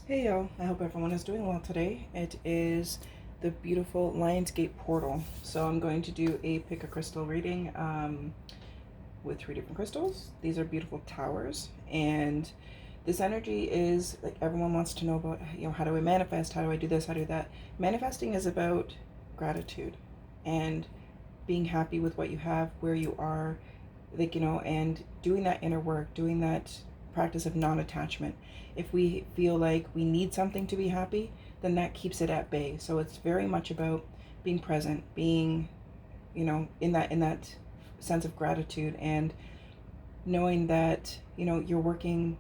Hey y'all, I hope everyone is doing well today. It is the beautiful Lionsgate portal. So I'm going to do a pick a crystal reading with three different crystals. These are beautiful towers, and this energy is like everyone wants to know about, how do I manifest? How do I do this? How do I do that? Manifesting is about gratitude and being happy with what you have, where you are, and doing that inner work, doing that practice of non-attachment. If we feel like we need something to be happy, then that keeps it at bay. So it's very much about being present, being, in that sense of gratitude, and knowing that, you're working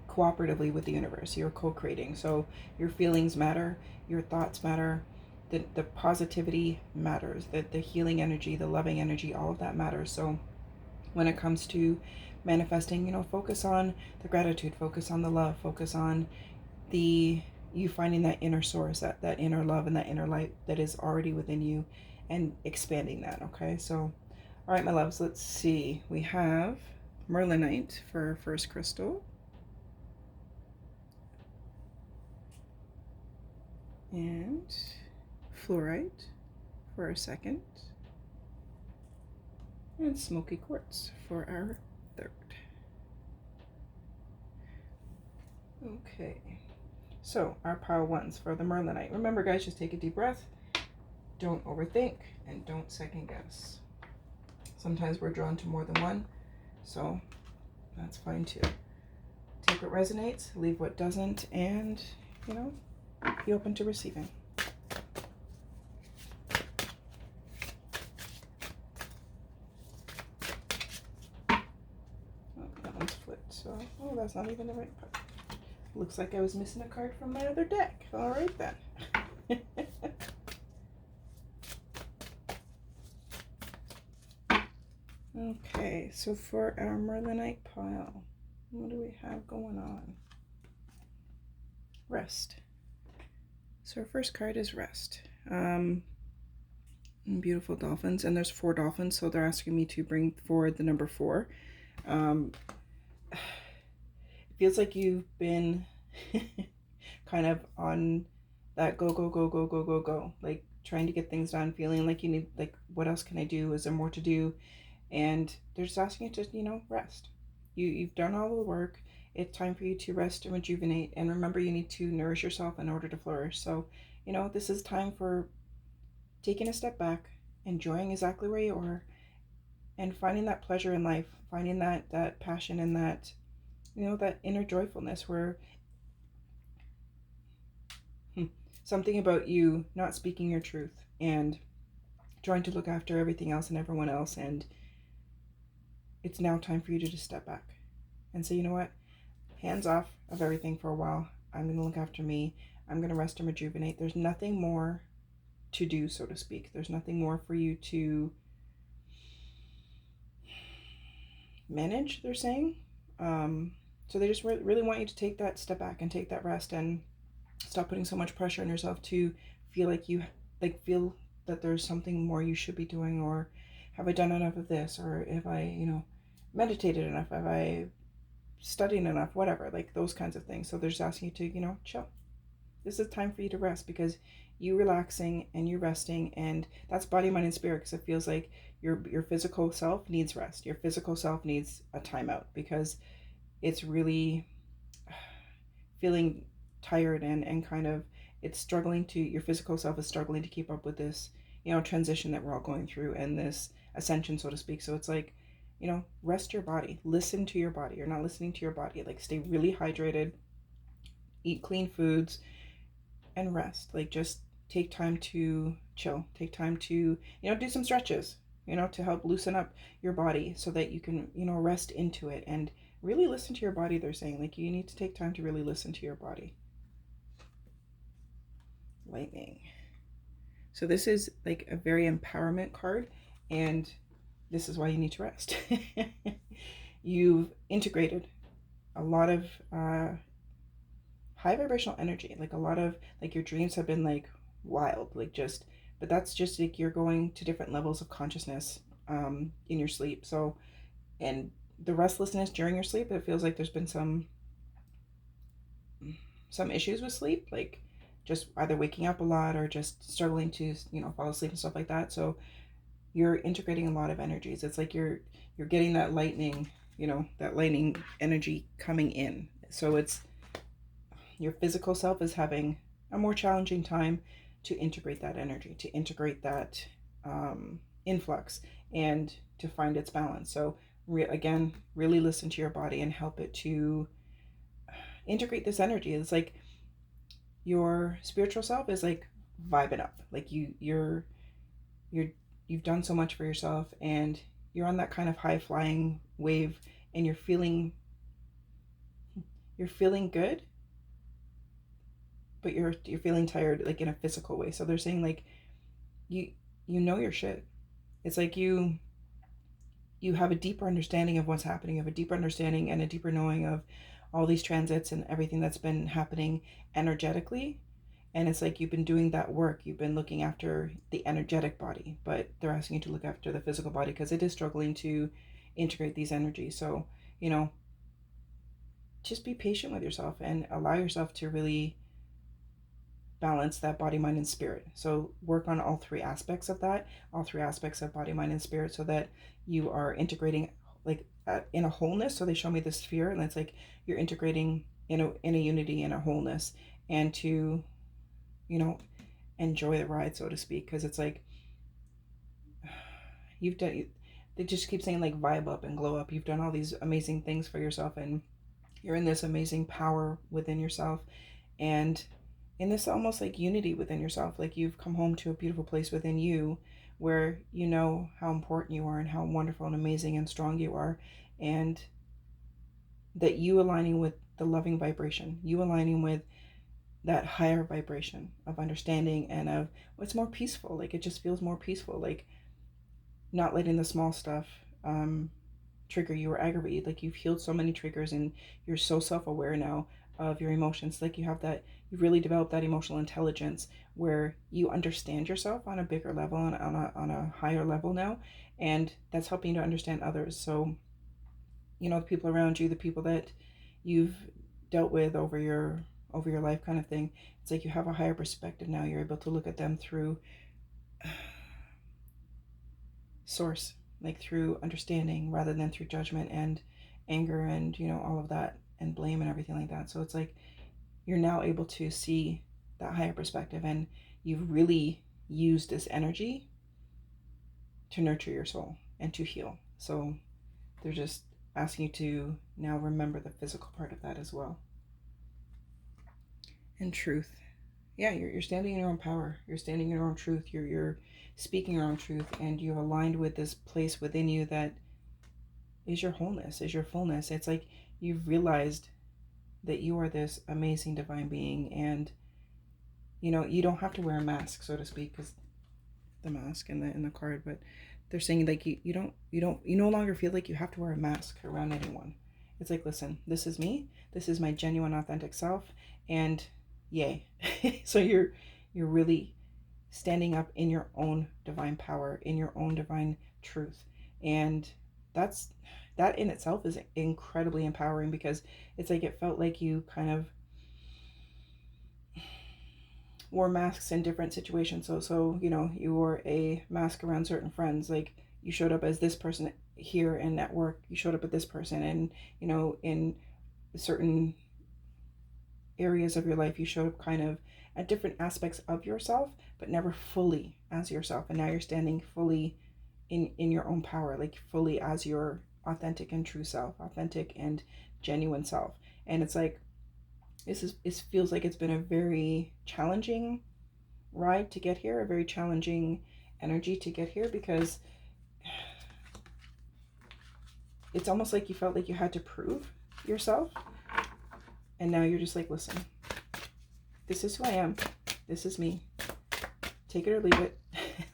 cooperatively with the universe. You're co-creating. So your feelings matter, your thoughts matter, the positivity matters, the healing energy, the loving energy, all of that matters. So when it comes to manifesting, focus on the gratitude, focus on the love, focus on the you finding that inner source, that inner love and that inner light that is already within you, and expanding that. Okay, so all right, my loves, let's see. We have Merlinite for our first crystal, and fluorite for our second, and smoky quartz for our third. Okay, so our pile ones for the Merlinite. Remember, guys, just take a deep breath. Don't overthink and don't second guess. Sometimes we're drawn to more than one, so that's fine too. Take what resonates, leave what doesn't, and, be open to receiving. Oh, that one's flipped, so, that's not even the right part. Looks like I was missing a card from my other deck. All right, then. Okay, so for our Merlinite pile, what do we have going on? Rest. So our first card is rest. Beautiful dolphins, and there's 4 dolphins, so they're asking me to bring forward the number 4. It feels like you've been kind of on that go, like trying to get things done, feeling like you need, like, what else can I do? Is there more to do? And they're just asking you to, rest. You've done all the work. It's time for you to rest and rejuvenate. And remember, you need to nourish yourself in order to flourish. So, this is time for taking a step back, enjoying exactly where you are, and finding that pleasure in life, finding that passion and that, that inner joyfulness where something about you not speaking your truth and trying to look after everything else and everyone else. And it's now time for you to just step back and say, you know what, hands off of everything for a while. I'm going to look after me. I'm going to rest and rejuvenate. There's nothing more to do, so to speak. There's nothing more for you to manage, they're saying. So they just really want you to take that step back and take that rest and stop putting so much pressure on yourself to feel like you feel that there's something more you should be doing, or have I done enough of this, or have I, meditated enough, have I studied enough, whatever, like those kinds of things. So they're just asking you to, chill. This is time for you to rest, because you relaxing and you resting, and that's body, mind, and spirit, because it feels like your physical self needs rest. Your physical self needs a timeout, because it's really feeling tired, and kind of, it's struggling to, your physical self is struggling to keep up with this, transition that we're all going through, and this ascension, so to speak. So it's like, rest your body, listen to your body. You're not listening to your body. Like, stay really hydrated, eat clean foods, and rest. Like, just take time to chill, take time to, do some stretches, to help loosen up your body so that you can, rest into it and really listen to your body. They're saying, like, you need to take time to really listen to your body. Lightning. So this is like a very empowerment card, and this is why you need to rest. You've integrated a lot of high vibrational energy, like a lot of, like, your dreams have been like wild, like, just, but that's just like you're going to different levels of consciousness in your sleep. So, and the restlessness during your sleep, it feels like there's been some some issues with sleep, like just either waking up a lot or just struggling to, fall asleep and stuff like that. So you're integrating a lot of energies. It's like you're getting that lightning, that lightning energy coming in. So it's your physical self is having a more challenging time to integrate that energy, to integrate that influx, and to find its balance. So again, really listen to your body and help it to integrate this energy. It's like your spiritual self is like vibing up, like you're you've done so much for yourself, and you're on that kind of high flying wave, and you're feeling good, but you're feeling tired, like in a physical way. So they're saying like you you know your shit. It's like you have a deeper understanding of what's happening, you have a deeper understanding and a deeper knowing of all these transits and everything that's been happening energetically. And it's like you've been doing that work, you've been looking after the energetic body, but they're asking you to look after the physical body because it is struggling to integrate these energies. So, just be patient with yourself and allow yourself to really balance that body, mind, and spirit. So work on all three aspects of that, all three aspects of body, mind, and spirit, so that you are integrating like in a wholeness. So they show me the sphere, and it's like you're integrating in a unity, in a wholeness, and to enjoy the ride, so to speak, because it's like you've done. They just keep saying like vibe up and glow up. You've done all these amazing things for yourself, and you're in this amazing power within yourself, and in this almost like unity within yourself. Like you've come home to a beautiful place within you where you know how important you are and how wonderful and amazing and strong you are, and that you aligning with the loving vibration, you aligning with that higher vibration of understanding and of what's more peaceful. Like it just feels more peaceful, like not letting the small stuff trigger you or aggravate you. Like you've healed so many triggers, and you're so self-aware now of your emotions. Like you've really developed that emotional intelligence where you understand yourself on a bigger level and on a higher level now, and that's helping you to understand others. So the people around you, the people that you've dealt with over your life, kind of thing. It's like you have a higher perspective now. You're able to look at them through source, like through understanding rather than through judgment and anger and all of that, and blame and everything like that. So it's like you're now able to see that higher perspective, and you've really used this energy to nurture your soul and to heal. So they're just asking you to now remember the physical part of that as well. And truth. Yeah, you're standing in your own power. You're standing in your own truth. You're speaking your own truth, and you've aligned with this place within you that is your wholeness, is your fullness. It's like you've realized that you are this amazing divine being, and you don't have to wear a mask, so to speak, because the mask in the card, but they're saying like you no longer feel like you have to wear a mask around anyone. It's like, listen, this is me, this is my genuine authentic self, and yay. So you're really standing up in your own divine power, in your own divine truth, and that in itself is incredibly empowering, because it's like it felt like you kind of wore masks in different situations. So you wore a mask around certain friends, like you showed up as this person here, and at work you showed up as this person, and in certain areas of your life you showed up kind of at different aspects of yourself, but never fully as yourself. And now you're standing fully in your own power, like fully as your authentic and true self, authentic and genuine self. And it's like it feels like it's been a very challenging ride to get here, a very challenging energy to get here, because it's almost like you felt like you had to prove yourself, and now you're just like, listen, this is who I am, this is me, take it or leave it.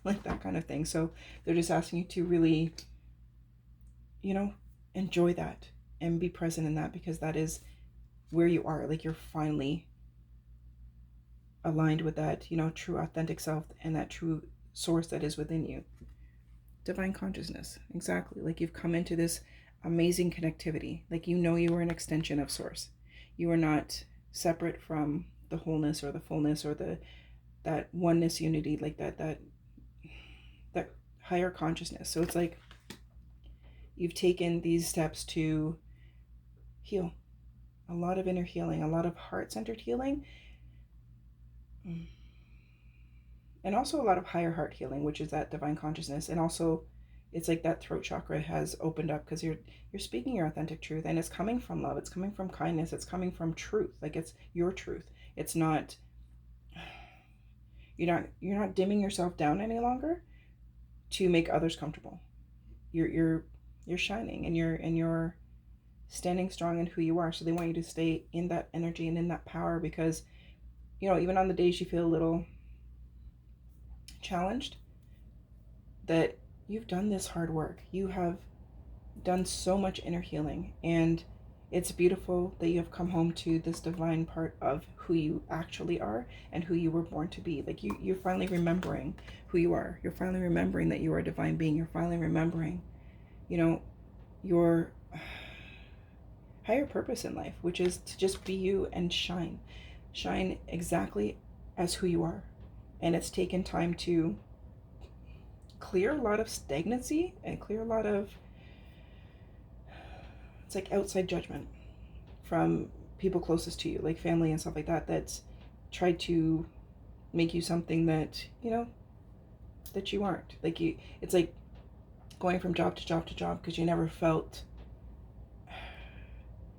Like that kind of thing. So they're just asking you to really enjoy that and be present in that, because that is where you are. Like you're finally aligned with that true authentic self and that true source that is within you. Divine consciousness, exactly. Like you've come into this amazing connectivity. Like you are an extension of source. You are not separate from the wholeness or the fullness or that oneness unity, like that higher consciousness. So it's like you've taken these steps to heal. A lot of inner healing, a lot of heart-centered healing, and also a lot of higher heart healing, which is that divine consciousness. And also it's like that throat chakra has opened up because you're speaking your authentic truth, and it's coming from love, it's coming from kindness, it's coming from truth. Like it's your truth. It's not, you're not dimming yourself down any longer to make others comfortable. You're shining, and you're standing strong in who you are. So they want you to stay in that energy and in that power, because even on the days you feel a little challenged, that you've done this hard work. You have done so much inner healing, and it's beautiful that you have come home to this divine part of who you actually are and who you were born to be. Like you're finally remembering who you are. You're finally remembering that you are a divine being. You're finally remembering, your higher purpose in life, which is to just be you and shine exactly as who you are. And it's taken time to clear a lot of stagnancy and clear a lot of, it's like outside judgment from people closest to you, like family and stuff like that, that's tried to make you something that that you aren't. Like it's like going from job to job to job because you never felt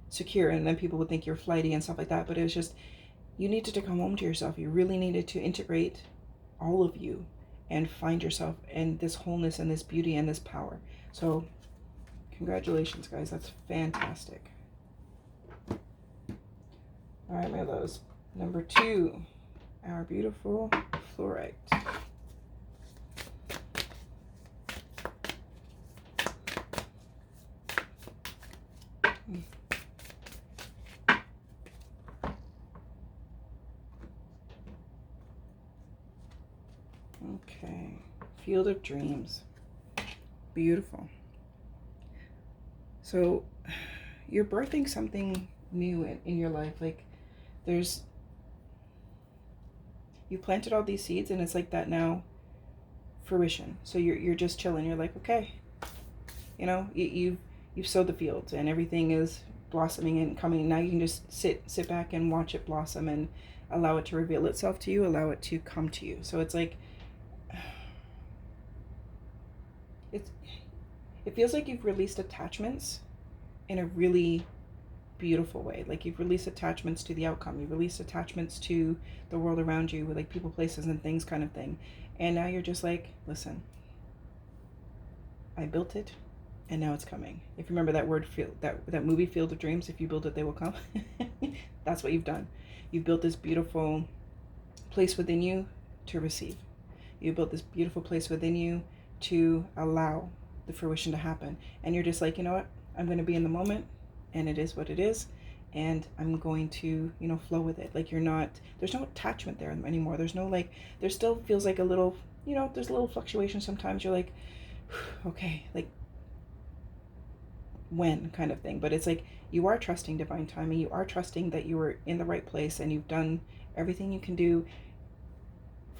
secure, and then people would think you're flighty and stuff like that. But it was just, you needed to come home to yourself. You really needed to integrate all of you and find yourself and this wholeness and this beauty and this power. So congratulations, guys. That's fantastic. All right, my loves. Number 2, our beautiful fluorite. Okay, Field of Dreams. Beautiful. So you're birthing something new in your life. Like you planted all these seeds, and it's like that now fruition. So you're just chilling. You're like, okay, you've sowed the fields and everything is blossoming and coming. Now you can just sit back and watch it blossom and allow it to reveal itself to you, allow it to come to you. So it's like, it feels like you've released attachments in a really beautiful way. Like you've released attachments to the outcome. You've released attachments to the world around you with like people, places, and things kind of thing. And now you're just like, listen, I built it, and now it's coming. If you remember that word, that movie Field of Dreams, if you build it, they will come. That's what you've done. You've built this beautiful place within you to receive. You built this beautiful place within you to allow the fruition to happen. And you're just like, you know what? I'm going to be in the moment, and it is what it is. And I'm going to, flow with it. Like there's no attachment there anymore. There's no there still feels like a little, there's a little fluctuation sometimes. You're like, okay, like when kind of thing. But it's like, you are trusting divine timing. You are trusting that you are in the right place and you've done everything you can do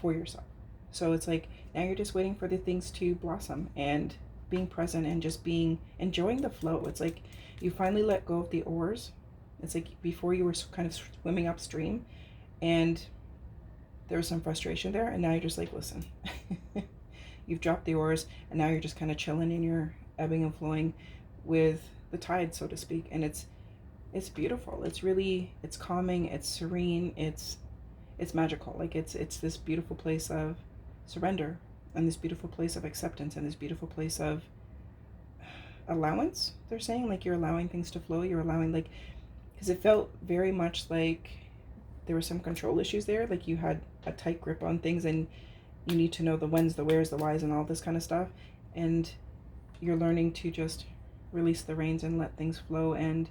for yourself. So it's like, now you're just waiting for the things to blossom and being present and just enjoying the flow. It's like you finally let go of the oars. It's like before you were kind of swimming upstream and there was some frustration there, and now you're just like, listen, you've dropped the oars, and now you're just kind of chilling and you're ebbing and flowing with the tide, so to speak. And it's beautiful. It's calming, it's serene, it's magical. Like it's this beautiful place of surrender, and this beautiful place of acceptance, and this beautiful place of allowance. They're saying like you're allowing things to flow. You're allowing, like, because it felt very much like there were some control issues there. Like you had a tight grip on things, and you need to know the whens, the wheres, the whys, and all this kind of stuff. And you're learning to just release the reins and let things flow and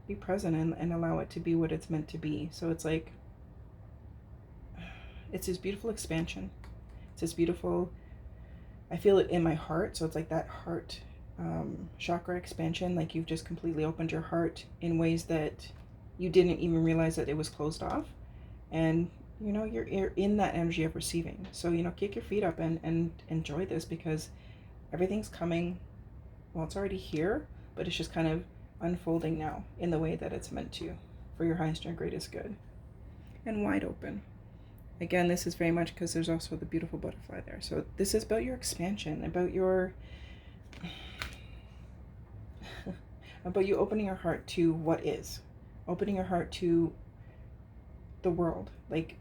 be present and allow it to be what it's meant to be. So it's like, it's this beautiful expansion. It's this beautiful, I feel it in my heart. So it's like that heart chakra expansion. Like you've just completely opened your heart in ways that you didn't even realize that it was closed off. And you're in that energy of receiving. So kick your feet up and enjoy this, because everything's coming. Well, it's already here, but it's just kind of unfolding now in the way that it's meant to, for your highest and greatest good. And wide open. Again, this is very much because there's also the beautiful butterfly there. So this is about your expansion, about your about you opening your heart to what is, opening your heart to the world, like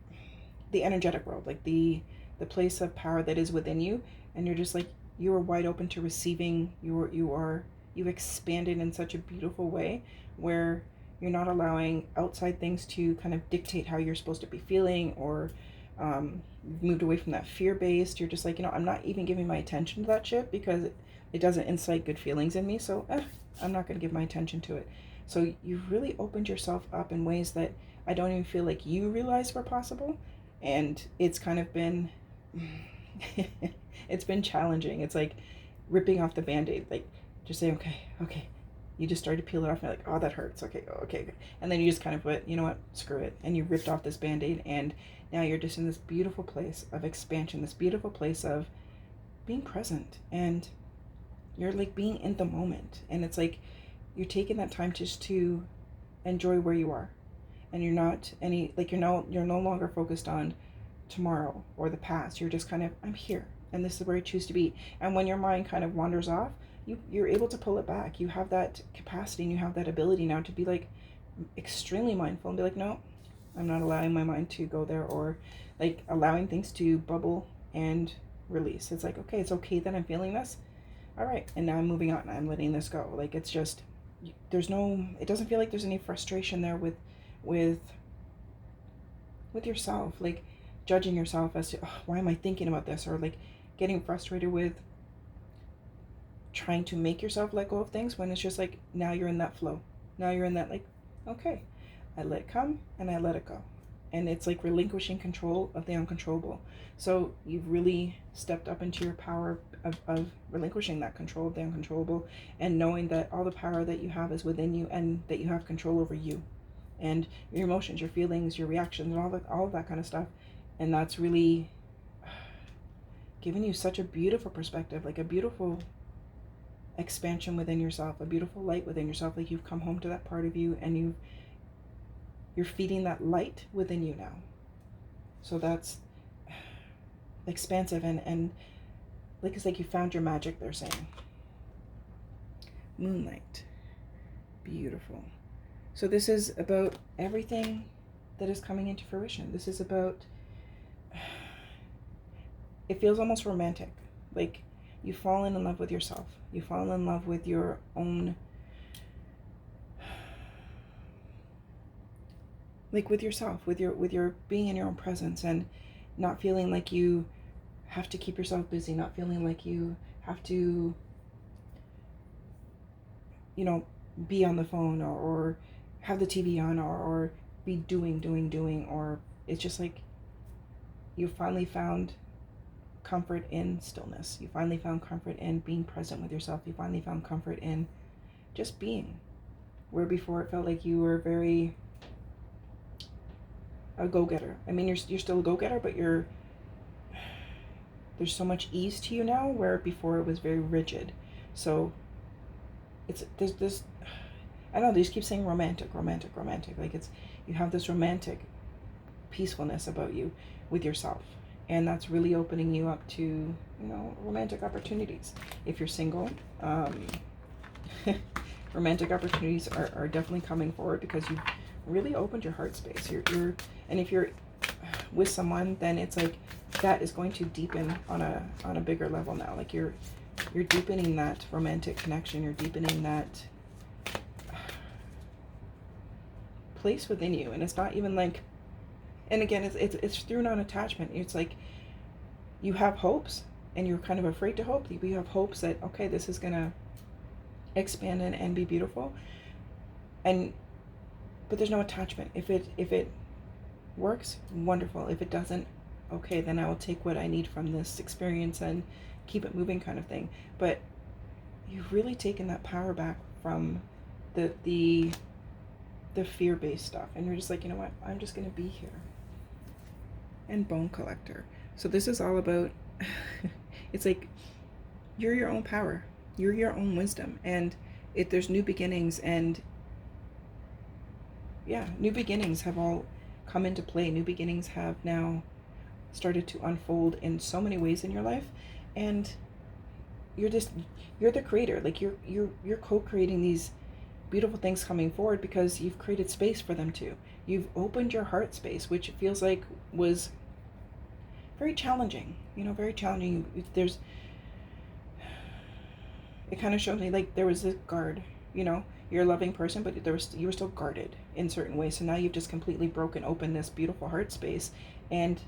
the energetic world, like the place of power that is within you. And you're just like, you are wide open to receiving. You've expanded in such a beautiful way, where you're not allowing outside things to kind of dictate how you're supposed to be feeling, or you've moved away from that fear-based. You're just like, I'm not even giving my attention to that shit, because it doesn't incite good feelings in me, so I'm not going to give my attention to it. So you've really opened yourself up in ways that I don't even feel like you realized were possible. And it's kind of been it's been challenging. It's like ripping off the Band-Aid, like just saying, okay, you just start to peel it off, and you're like, oh, that hurts, okay, and then you just kind of put, you know what, screw it, and you ripped off this Band-Aid, and now you're just in this beautiful place of expansion, this beautiful place of being present, and you're like being in the moment. And it's like you're taking that time just to enjoy where you are, and you're no longer focused on tomorrow or the past. You're just kind of, I'm here, and this is where I choose to be. And when your mind kind of wanders off, you're able to pull it back. You have that capacity, and you have that ability now to be like extremely mindful and be like, no, I'm not allowing my mind to go there, or like allowing things to bubble and release. It's like, okay, it's okay that I'm feeling this. All right, and now I'm moving on. I'm letting this go. Like, it's just, it doesn't feel like there's any frustration there with yourself, like judging yourself as to, oh, why am I thinking about this, or like getting frustrated with trying to make yourself let go of things, when it's just like, now you're in that flow. Now you're in that, like, okay, I let it come and I let it go. And it's like relinquishing control of the uncontrollable. So you've really stepped up into your power of relinquishing that control of the uncontrollable, and knowing that all the power that you have is within you, and that you have control over you and your emotions, your feelings, your reactions, and all of that kind of stuff. And that's really giving you such a beautiful perspective, like a beautiful expansion within yourself, a beautiful light within yourself. Like you've come home to that part of you, and you're feeding that light within you now. So that's expansive, and like, it's like you found your magic, they're saying. Moonlight. Beautiful. So this is about everything that is coming into fruition. This is about, it feels almost romantic. Like you've fallen in love with yourself. You've fallen in love with your own, like with yourself, with your being in your own presence, and not feeling like you have to keep yourself busy, not feeling like you have to, be on the phone, or have the TV on, or be doing, or it's just like you finally found comfort in stillness. You finally found comfort in being present with yourself. You finally found comfort in just being, where before it felt like you were very a go-getter. I mean, you're still a go-getter, but there's so much ease to you now, where before it was very rigid. So there's this, I don't know, they just keep saying romantic. Like you have this romantic peacefulness about you with yourself. And that's really opening you up to, romantic opportunities. If you're single, romantic opportunities are definitely coming forward, because you've really opened your heart space. And if you're with someone, then it's like that is going to deepen on a bigger level now. Like you're deepening that romantic connection. You're deepening that place within you. And it's not even like, and again, it's through non-attachment. It's like you have hopes, and you're kind of afraid to hope. You have hopes that, okay, this is gonna expand and be beautiful, but there's no attachment. If it works, wonderful. If it doesn't, okay, then I will take what I need from this experience and keep it moving, kind of thing. But you've really taken that power back from the the fear-based stuff, and you're just like, you know what, I'm just going to be here. And bone collector. So this is all about it's like you're your own power, you're your own wisdom, and there's new beginnings, and yeah, new beginnings have all come into play. New beginnings have now started to unfold in so many ways in your life, and you're the creator. Like you're co-creating these beautiful things coming forward because you've created space for them to. You've opened your heart space, which feels like was very challenging, very challenging. It kind of showed me like there was this guard, you're a loving person, but you were still guarded in certain ways. So now you've just completely broken open this beautiful heart space, and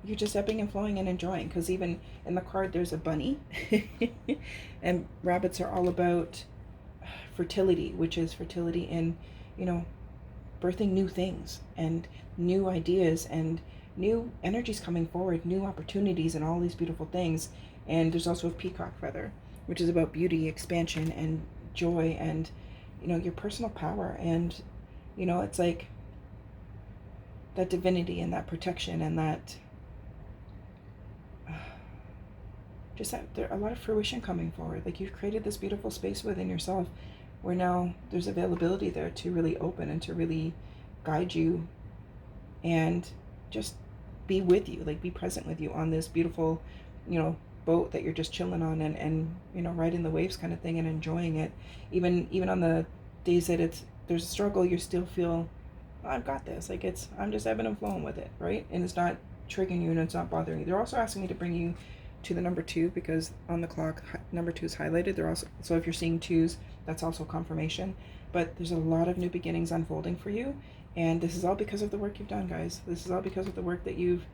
you're just ebbing and flowing and enjoying. Because even in the card, there's a bunny, and rabbits are all about fertility, which is fertility in, birthing new things and new ideas and new energies coming forward, new opportunities, and all these beautiful things. And there's also a peacock feather, which is about beauty, expansion, and joy, and your personal power. And it's like that divinity and that protection and that just that there a lot of fruition coming forward. Like you've created this beautiful space within yourself where now there's availability there to really open and to really guide you and just be with you, like be present with you on this beautiful, boat that you're just chilling on and riding the waves kind of thing and enjoying it. Even on the days that there's a struggle, you still feel, oh, I've got this. Like I'm just ebbing and flowing with it, right? And it's not triggering you and it's not bothering you. They're also asking me to bring you to the number 2 because on the clock number 2 is highlighted. They're also, so if you're seeing 2s, that's also confirmation. But there's a lot of new beginnings unfolding for you, and this is all because of the work you've done, guys. This is all because of the work that you've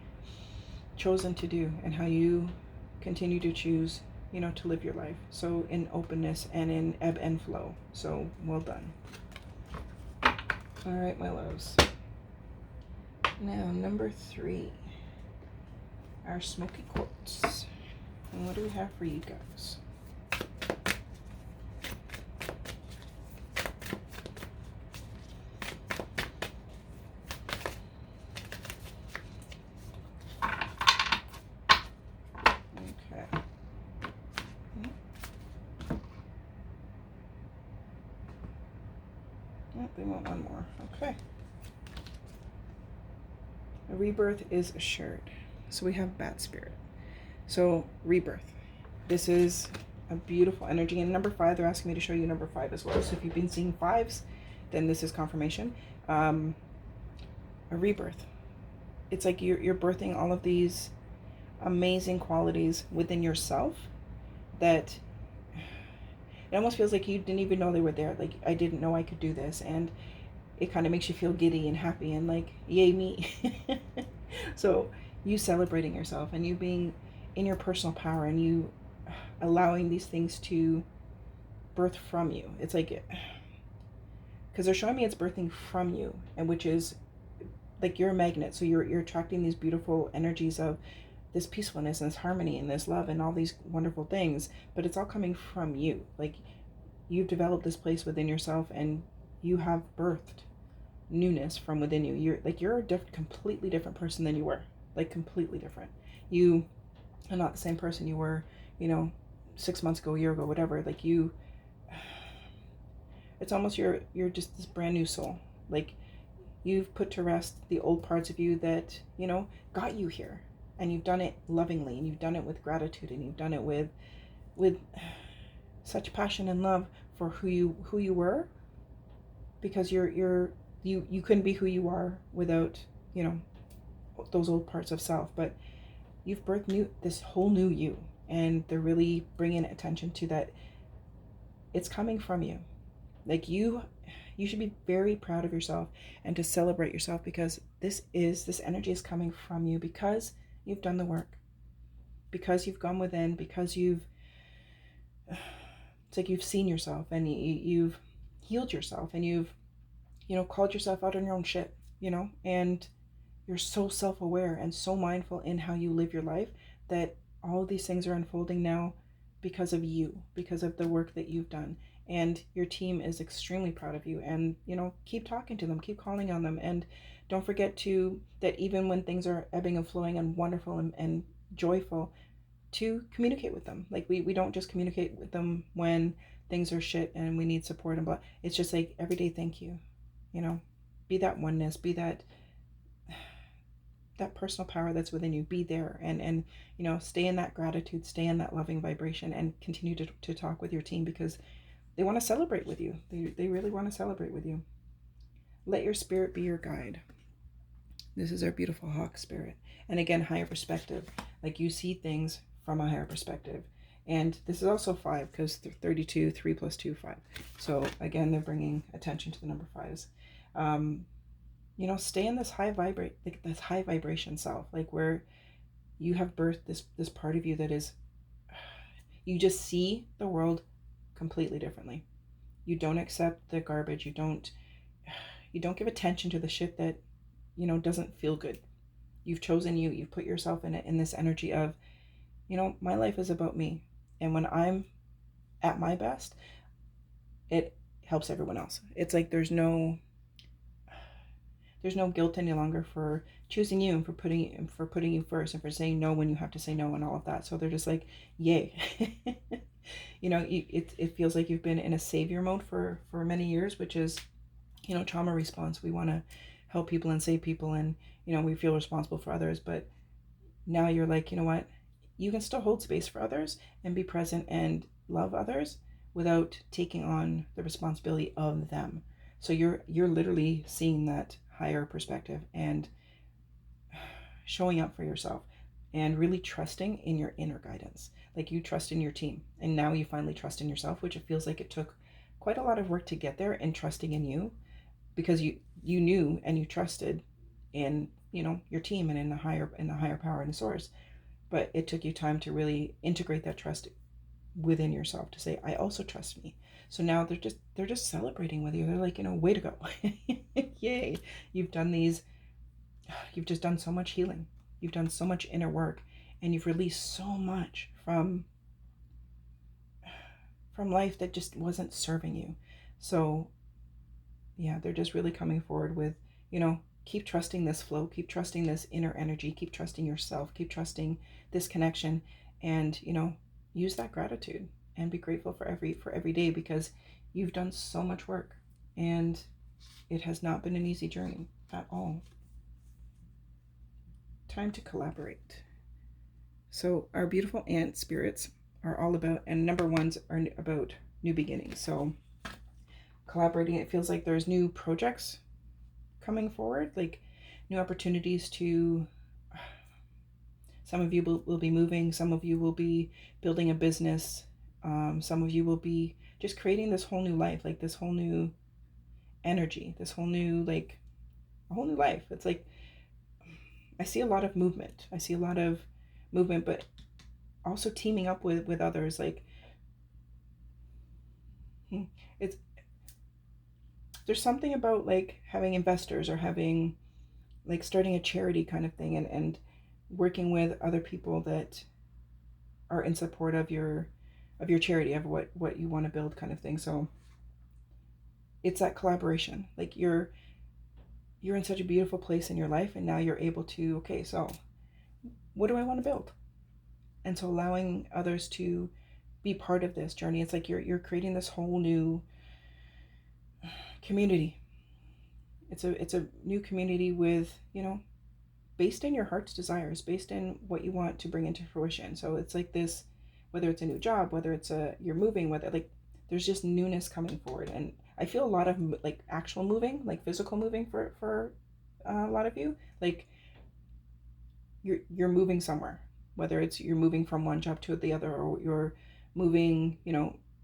chosen to do and how you continue to choose, to live your life. So in openness and in ebb and flow. So well done. All right, my loves. Now number 3, our smoky quartz. And what do we have for you guys? They want one more. Okay. A rebirth is assured. So we have bat spirit. So rebirth. This is a beautiful energy. And number 5, they're asking me to show you number 5 as well. So if you've been seeing 5s, then this is confirmation. A rebirth. It's like you're birthing all of these amazing qualities within yourself that it almost feels like you didn't even know they were there. Like, I didn't know I could do this. And it kind of makes you feel giddy and happy and like, yay me. So you celebrating yourself and you being in your personal power and you allowing these things to birth from you. It's like, because they're showing me it's birthing from you, and which is like you're a magnet. So you're attracting these beautiful energies of this peacefulness and this harmony and this love and all these wonderful things, but it's all coming from you. Like you've developed this place within yourself and you have birthed newness from within you. You're a completely different person than you were. Like completely different. You are not the same person you were, 6 months ago, a year ago, whatever. Like it's almost you're just this brand new soul. Like you've put to rest the old parts of you that, got you here. And you've done it lovingly, and you've done it with gratitude, and you've done it with such passion and love for who you were, because you couldn't be who you are without those old parts of self. But you've birthed this whole new you, and they're really bringing attention to that. It's coming from you. Like you should be very proud of yourself and to celebrate yourself, because this energy is coming from you because you've done the work, because you've gone within, because it's like you've seen yourself and you've healed yourself, and you've, called yourself out on your own shit, and you're so self-aware and so mindful in how you live your life that all of these things are unfolding now because of you, because of the work that you've done. and your team is extremely proud of you. And keep talking to them, keep calling on them, and don't forget to that even when things are ebbing and flowing and wonderful and joyful, to communicate with them. Like we don't just communicate with them when things are shit and we need support and blah. It's just like every day, thank you. Be that oneness, be that personal power that's within you. Be there, and stay in that gratitude, stay in that loving vibration, and continue to talk with your team, because they want to celebrate with you. They really want to celebrate with you. Let your spirit be your guide. This is our beautiful hawk spirit. And again, higher perspective. Like you see things from a higher perspective. And this is also 5, because 32, 3 plus 2, 5. So again, they're bringing attention to the number 5s. Stay in this this high vibration self, like where you have birthed this part of you that is, you just see the world completely differently. You don't accept the garbage. You don't give attention to the shit that doesn't feel good. You've chosen you. You've put yourself in this energy of, my life is about me. And when I'm at my best, it helps everyone else. It's like there's no guilt any longer for choosing you and for putting you first, and for saying no when you have to say no, and all of that. So they're just like, yay. It feels like you've been in a savior mode for many years, which is, trauma response. We want to help people and save people, and we feel responsible for others. But now you're like, you know what, you can still hold space for others and be present and love others without taking on the responsibility of them. So you're literally seeing that higher perspective and showing up for yourself and really trusting in your inner guidance. Like you trust in your team, and now you finally trust in yourself, which it feels like it took quite a lot of work to get there, and trusting in you, because you knew and you trusted in your team and in the higher power and the source. But it took you time to really integrate that trust within yourself, to say, I also trust me. So now they're just celebrating with you. They're like, way to go. Yay. You've just done so much healing. You've done so much inner work, and you've released so much from life that just wasn't serving you. So yeah, they're just really coming forward with, keep trusting this flow, keep trusting this inner energy, keep trusting yourself, keep trusting this connection, and use that gratitude and be grateful for every day, because you've done so much work, and it has not been an easy journey at all. Time to collaborate. So our beautiful ant spirits are all about, and number 1s are about new beginnings. So collaborating, it feels like there's new projects coming forward, like new opportunities to, some of you will be moving, some of you will be building a business, some of you will be just creating this whole new life, like this whole new energy, this whole new, like a whole new life. It's like, I see a lot of movement. But also teaming up with others. Like, there's something about like having investors, or having like starting a charity kind of thing, and working with other people that are in support of your charity, of what you want to build, kind of thing. So it's that collaboration. Like you're in such a beautiful place in your life, and now you're able to, okay, so what do I want to build? And so allowing others to be part of this journey. It's like you're creating this whole new community. It's a new community with, based in your heart's desires, based in what you want to bring into fruition. So it's like this, whether it's a new job, whether it's you're moving, whether like there's just newness coming forward. And I feel a lot of like actual moving, like physical moving for a lot of you. Like you're moving somewhere, whether it's you're moving from one job to the other, or you're moving,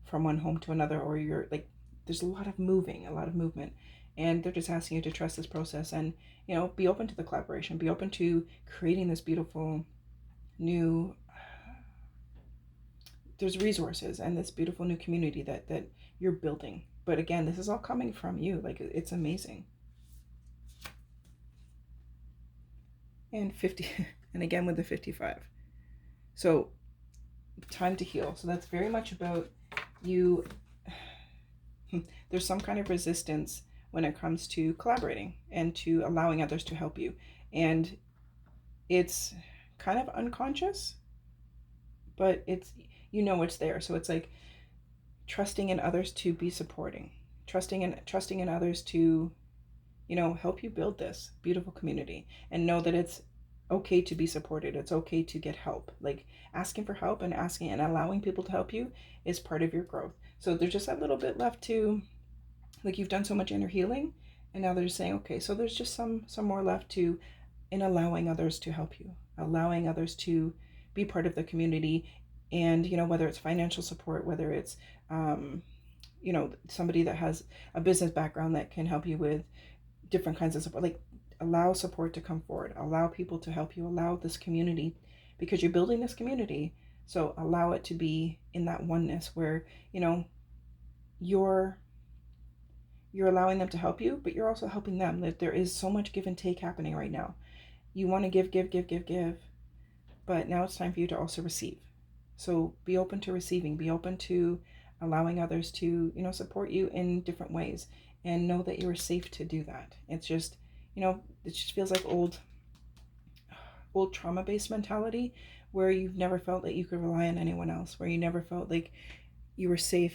from one home to another, or you're like, there's a lot of movement. And they're just asking you to trust this process, and be open to the collaboration, be open to creating this beautiful new, there's resources and this beautiful new community that you're building. But again, this is all coming from you. Like, it's amazing. And 50, and again with the 55. So time to heal. So that's very much about you there's some kind of resistance when it comes to collaborating and to allowing others to help you. And it's kind of unconscious, but it's, it's there. So it's like trusting in others to be supporting, trusting in others to, help you build this beautiful community, and know that it's okay to be supported. It's okay to get help. Like, asking for help and asking and allowing people to help you is part of your growth. So there's just a little bit left to, like, you've done so much inner healing, and now they're saying, okay, so there's just some more left to, in allowing others to help you, allowing others to be part of the community. And whether it's financial support, whether it's somebody that has a business background that can help you with different kinds of support. Like, allow support to come forward, allow people to help you, allow this community, because you're building this community. So allow it to be in that oneness where you're allowing them to help you, but you're also helping them. That there is so much give and take happening right now. You want to give, but now it's time for you to also receive. So be open to receiving, be open to allowing others to, support you in different ways, and know that you are safe to do that. It's just, it just feels like old trauma-based mentality, where you've never felt that you could rely on anyone else, where you never felt like you were safe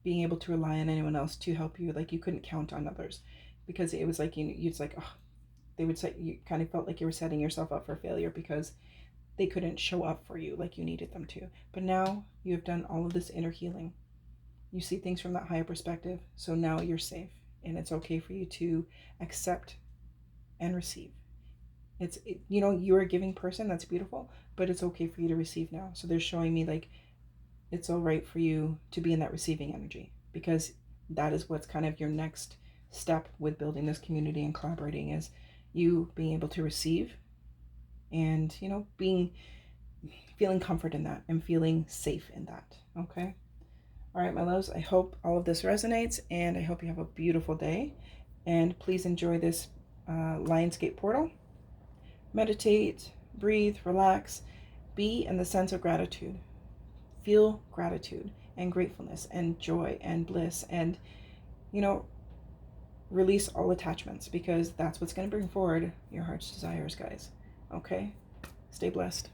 being able to rely on anyone else to help you. Like, you couldn't count on others, because it was like, it's like, oh, they would say, you kind of felt like you were setting yourself up for failure because they couldn't show up for you like you needed them to. But now you have done all of this inner healing. You see things from that higher perspective. So now you're safe, and it's okay for you to accept and receive. You're a giving person. That's beautiful, but it's okay for you to receive now. So they're showing me, like, it's all right for you to be in that receiving energy, because that is what's kind of your next step with building this community and collaborating, is you being able to receive, and feeling comfort in that and feeling safe in that. Okay. All right, my loves, I hope all of this resonates, and I hope you have a beautiful day. And please enjoy this Lionsgate portal. Meditate, breathe, relax, be in the sense of gratitude. Feel gratitude and gratefulness and joy and bliss, and, release all attachments, because that's what's going to bring forward your heart's desires, guys. Okay? Stay blessed.